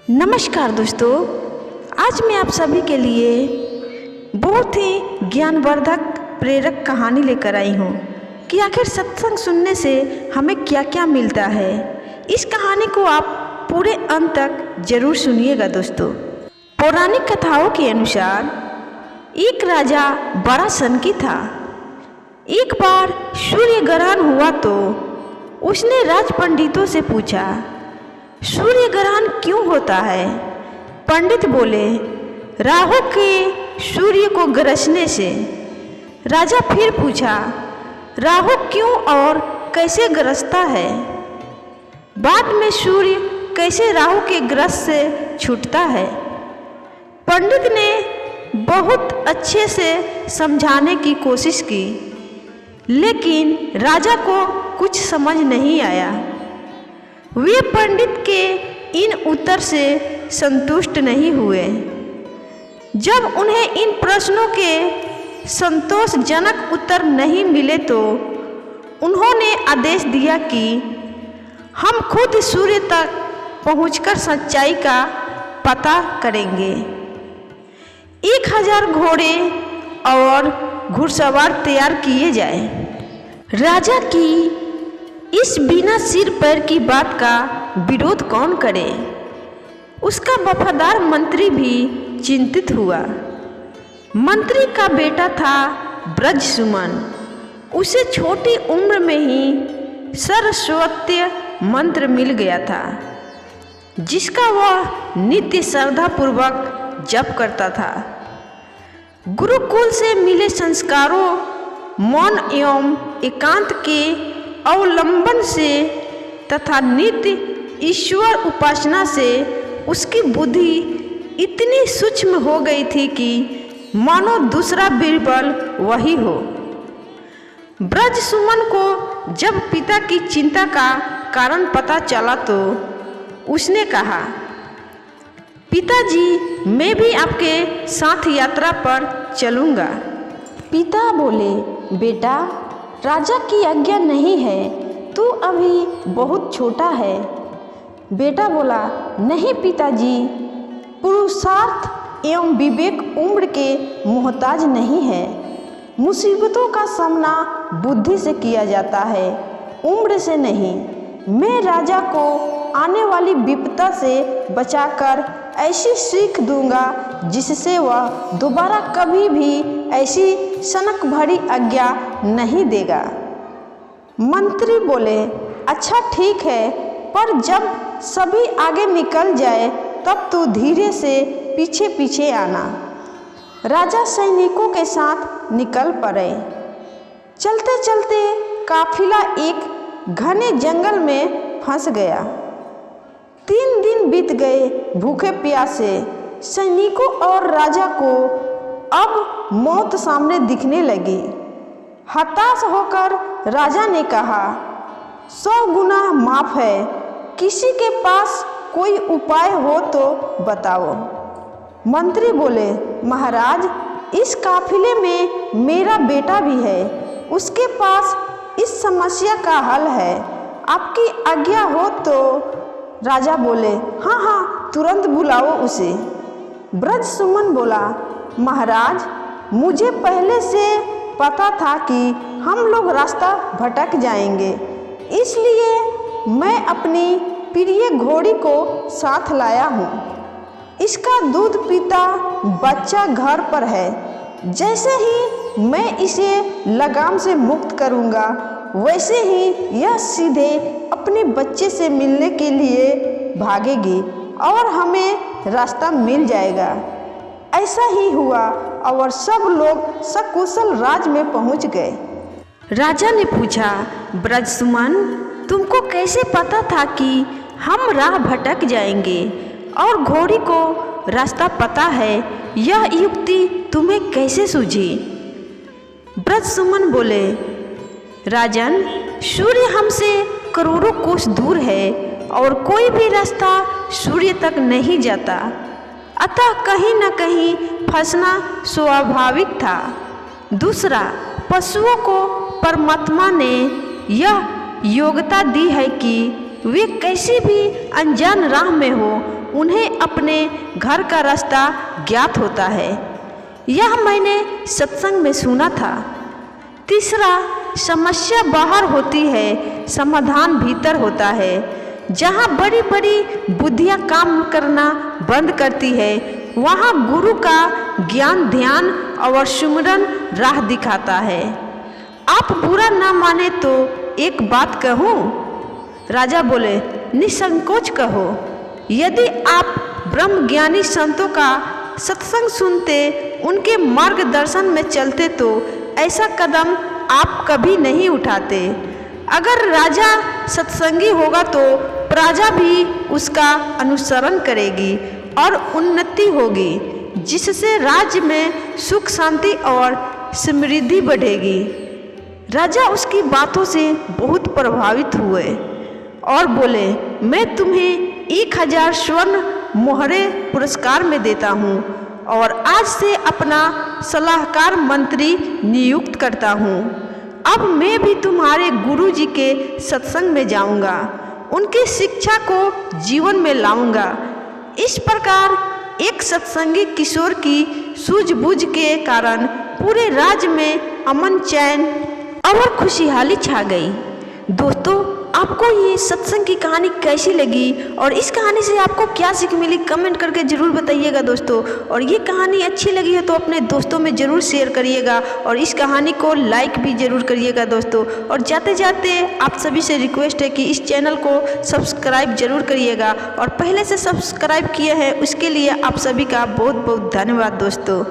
नमस्कार दोस्तों, आज मैं आप सभी के लिए बहुत ही ज्ञानवर्धक प्रेरक कहानी लेकर आई हूँ कि आखिर सत्संग सुनने से हमें क्या क्या मिलता है। इस कहानी को आप पूरे अंत तक जरूर सुनिएगा दोस्तों। पौराणिक कथाओं के अनुसार एक राजा बड़ा सनकी था। एक बार सूर्य ग्रहण हुआ तो उसने राज पंडितों से पूछा, सूर्य ग्रहण क्यों होता है? पंडित बोले, राहु के सूर्य को ग्रसने से। राजा फिर पूछा, राहु क्यों और कैसे ग्रसता है? बाद में सूर्य कैसे राहु के ग्रस से छूटता है? पंडित ने बहुत अच्छे से समझाने की कोशिश की, लेकिन राजा को कुछ समझ नहीं आया। वे पंडित के इन उत्तर से संतुष्ट नहीं हुए। जब उन्हें इन प्रश्नों के संतोषजनक उत्तर नहीं मिले तो उन्होंने आदेश दिया कि हम खुद सूर्य तक पहुंचकर सच्चाई का पता करेंगे। 1000 घोड़े और घुड़सवार तैयार किए जाए। राजा की इस बिना सिर पैर की बात का विरोध कौन करे? उसका वफादार मंत्री भी चिंतित हुआ। मंत्री का बेटा था ब्रजसुमन। उसे छोटी उम्र में ही सरस्वती मंत्र मिल गया था, जिसका वह नित्य श्रद्धापूर्वक जप करता था। गुरुकुल से मिले संस्कारों, मौन एवं एकांत के अवलंबन से तथा नित्य ईश्वर उपासना से उसकी बुद्धि इतनी सूक्ष्म हो गई थी कि मानो दूसरा बीरबल वही हो। ब्रजसुमन को जब पिता की चिंता का कारण पता चला तो उसने कहा, पिताजी, मैं भी आपके साथ यात्रा पर चलूँगा। पिता बोले, बेटा, राजा की आज्ञा नहीं है, तू अभी बहुत छोटा है। बेटा बोला, नहीं पिताजी, पुरुषार्थ एवं विवेक उम्र के मोहताज नहीं है। मुसीबतों का सामना बुद्धि से किया जाता है, उम्र से नहीं। मैं राजा को आने वाली विपदा से बचाकर ऐसी सीख दूंगा जिससे वह दोबारा कभी भी ऐसी सनक भरी आज्ञा नहीं देगा। मंत्री बोले, अच्छा ठीक है, पर जब सभी आगे निकल जाए तब तू धीरे से पीछे पीछे आना। राजा सैनिकों के साथ निकल पड़े। चलते चलते काफिला एक घने जंगल में फंस गया। 3 दिन बीत गए भूखे प्यासे। सैनिकों और राजा को अब मौत सामने दिखने लगी। हताश होकर राजा ने कहा, 100 गुना माफ है, किसी के पास कोई उपाय हो तो बताओ। मंत्री बोले, महाराज, इस काफिले में मेरा बेटा भी है, उसके पास इस समस्या का हल है, आपकी आज्ञा हो तो। राजा बोले, हाँ हाँ, तुरंत बुलाओ उसे। ब्रजसुमन बोला, महाराज, मुझे पहले से पता था कि हम लोग रास्ता भटक जाएंगे, इसलिए मैं अपनी प्रिय घोड़ी को साथ लाया हूँ। इसका दूध पीता बच्चा घर पर है। जैसे ही मैं इसे लगाम से मुक्त करूँगा, वैसे ही यह सीधे अपने बच्चे से मिलने के लिए भागेगी और हमें रास्ता मिल जाएगा। ऐसा ही हुआ और सब लोग सकुशल राज में पहुंच गए। राजा ने पूछा, ब्रजसुमन, तुमको कैसे पता था कि हम राह भटक जाएंगे और घोड़ी को रास्ता पता है? यह युक्ति तुम्हें कैसे सूझी? ब्रजसुमन बोले, राजन, सूर्य हमसे करोड़ों कोस दूर है और कोई भी रास्ता सूर्य तक नहीं जाता, अतः कहीं न कहीं फंसना स्वाभाविक था। दूसरा, पशुओं को परमात्मा ने यह योग्यता दी है कि वे कैसी भी अनजान राह में हो उन्हें अपने घर का रास्ता ज्ञात होता है। यह मैंने सत्संग में सुना था। तीसरा, समस्या बाहर होती है, समाधान भीतर होता है। जहाँ बड़ी बड़ी बुद्धियाँ काम करना बंद करती है, वहाँ गुरु का ज्ञान, ध्यान और सुमिरन राह दिखाता है। आप बुरा ना माने तो एक बात कहूँ? राजा बोले, निसंकोच कहो। यदि आप ब्रह्मज्ञानी संतों का सत्संग सुनते, उनके मार्गदर्शन में चलते तो ऐसा कदम आप कभी नहीं उठाते। अगर राजा सत्संगी होगा तो प्रजा भी उसका अनुसरण करेगी और उन्नति होगी, जिससे राज्य में सुख, शांति और समृद्धि बढ़ेगी। राजा उसकी बातों से बहुत प्रभावित हुए और बोले, मैं तुम्हें 1000 स्वर्ण मोहरे पुरस्कार में देता हूँ और आज से अपना सलाहकार मंत्री नियुक्त करता हूँ। अब मैं भी तुम्हारे गुरु जी के सत्संग में जाऊँगा, उनकी शिक्षा को जीवन में लाऊंगा। इस प्रकार एक सत्संगी किशोर की सूझबूझ के कारण पूरे राज्य में अमन, चैन और खुशहाली छा गई। दोस्तों, आपको ये सत्संग की कहानी कैसी लगी और इस कहानी से आपको क्या सीख मिली, कमेंट करके ज़रूर बताइएगा दोस्तों। और ये कहानी अच्छी लगी है तो अपने दोस्तों में ज़रूर शेयर करिएगा और इस कहानी को लाइक भी ज़रूर करिएगा दोस्तों। और जाते जाते आप सभी से रिक्वेस्ट है कि इस चैनल को सब्सक्राइब ज़रूर करिएगा और पहले से सब्सक्राइब किए हैं उसके लिए आप सभी का बहुत बहुत धन्यवाद दोस्तों।